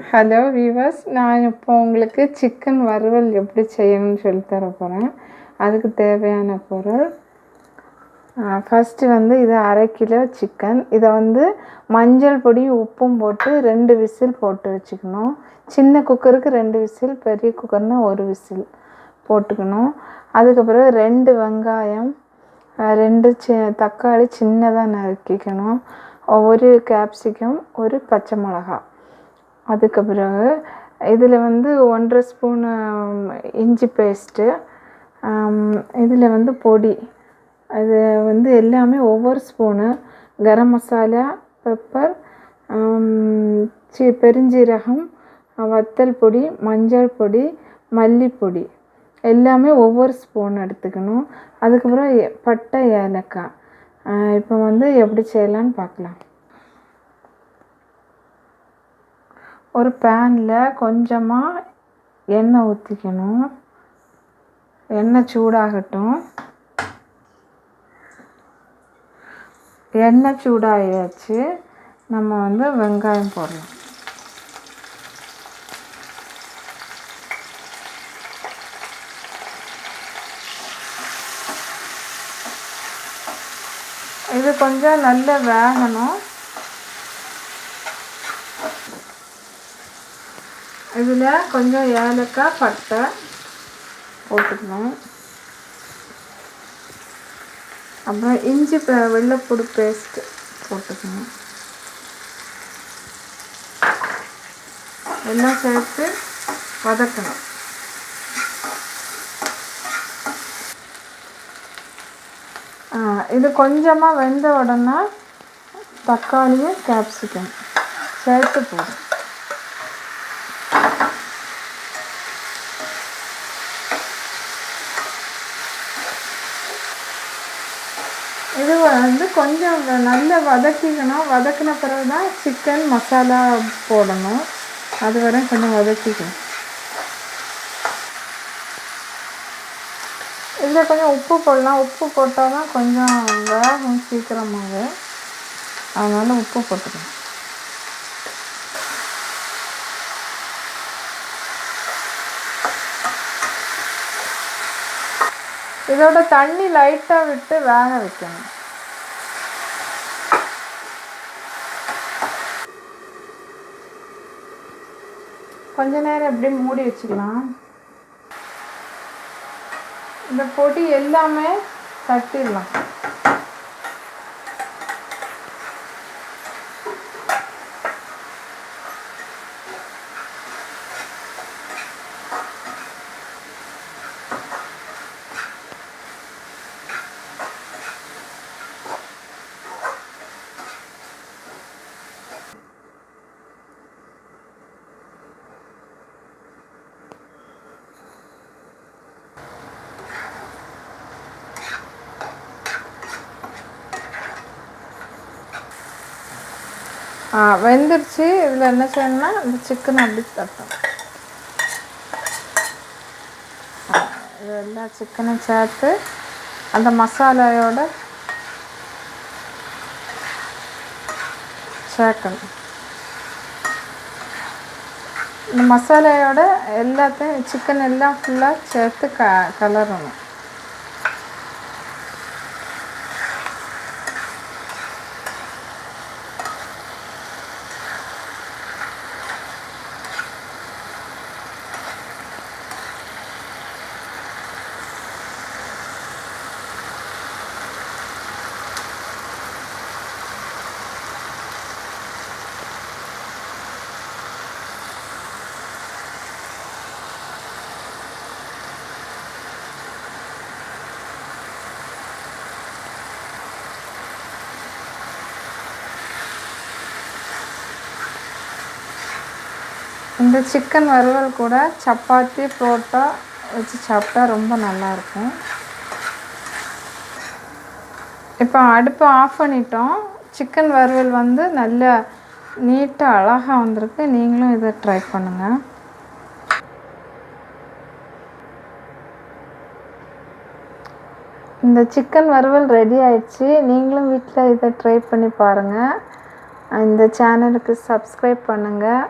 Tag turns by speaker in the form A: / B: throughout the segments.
A: Hello viewers, நான் இப்போ உங்களுக்கு சிக்கன் வறுவல் எப்படி செய்யணும்னு சொல்லி தர போகிறேன். அதுக்கு தேவையான பொருள் ஃபஸ்ட்டு இது 1/2 கிலோ சிக்கன். இதை மஞ்சள் பொடி உப்பும் போட்டு 2 விசில் போட்டு வச்சுக்கணும். சின்ன குக்கருக்கு 2 விசில், பெரிய குக்கர்னால் 1 விசில் போட்டுக்கணும். அதுக்கப்புறம் 2 வெங்காயம், 2 தக்காளி சின்னதாக நறுக்கிக்கணும், 1 கேப்சிகம், 1 பச்சை மிளகா. அதுக்கு பிறகு இதில் 1.5 ஸ்பூனு இஞ்சி பேஸ்ட்டு, இதில் பொடி, அது எல்லாமே ஒவ்வொரு ஸ்பூனு. கரம் மசாலா, பெப்பர், பெருஞ்சீரகம், வத்தல் பொடி, மஞ்சள் பொடி, மல்லிப்பொடி எல்லாமே ஒவ்வொரு ஸ்பூன் எடுத்துக்கணும். அதுக்கப்புறம் பட்டை, ஏலக்காய். இப்போ எப்படி செய்யலான்னு பார்க்கலாம். ஒரு பேனில் கொஞ்சமாக எண்ணெய் ஊற்றிக்கணும். எண்ணெய் சூடாகட்டும். எண்ணெய் சூடாகியாச்சு. நம்ம வெங்காயம் போடலாம். இது கொஞ்சம் நல்லா வேகணும். இதில் கொஞ்சம் ஏலக்காய், பட்டை போட்டுக்கணும். அப்புறம் இஞ்சி வெள்ளைப்பூடு பேஸ்ட்டு போட்டுக்கணும். எல்லாம் சேர்த்து வதக்கணும். இது கொஞ்சமாக வெந்த உடனே தக்காளியும் கேப்சிகம் சேர்த்து போடும். இது கொஞ்சம் நல்லா வதக்கிக்கணும். வதக்கின பிறகு தான் சிக்கன் மசாலா போடணும். அது வரை கொஞ்சம் வதக்கிக்கணும். இதில் கொஞ்சம் உப்பு போடலாம். உப்பு போட்டால் தான் கொஞ்சம் வேகும் சீக்கிரமாக, அதனால் உப்பு போட்டுக்கணும். இதோட தண்ணி லைட்டாக விட்டு வேக வைக்கணும். கொஞ்ச நேரம் எப்படி மூடி வச்சுக்கலாம். இந்த பொடி எல்லாமே தட்டிடலாம். வெந்துருச்சு. இதில் என்ன செய்யணும்னா இந்த சிக்கன் அப்படி தட்டணும். இது எல்லா சிக்கனும் சேர்த்து அந்த மசாலையோட சேர்க்கணும். இந்த மசாலையோட எல்லாத்தையும் சிக்கன் எல்லாம் ஃபுல்லாக சேர்த்து கலரணும். இந்த சிக்கன் வறுவல் கூட சப்பாத்தி, புரோட்டா வச்சு சாப்பிட்டா ரொம்ப நல்லாயிருக்கும். இப்போ அடுப்பை ஆஃப் பண்ணிட்டோம். சிக்கன் வறுவல் நல்லா நீட்டாக அழகாக வந்திருக்கு. நீங்களும் இதை ட்ரை பண்ணுங்கள். இந்த சிக்கன் வறுவல் ரெடி ஆயிடுச்சு. நீங்களும் வீட்டில் இதை ட்ரை பண்ணி பாருங்கள். இந்த சேனலுக்கு சப்ஸ்கிரைப் பண்ணுங்கள்.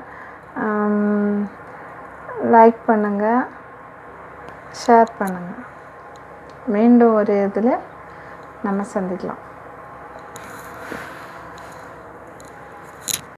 A: லைக் பண்ணுங்கள், ஷேர் பண்ணுங்கள். மீண்டும் ஒரு இதில் நம்ம சந்திக்கலாம்.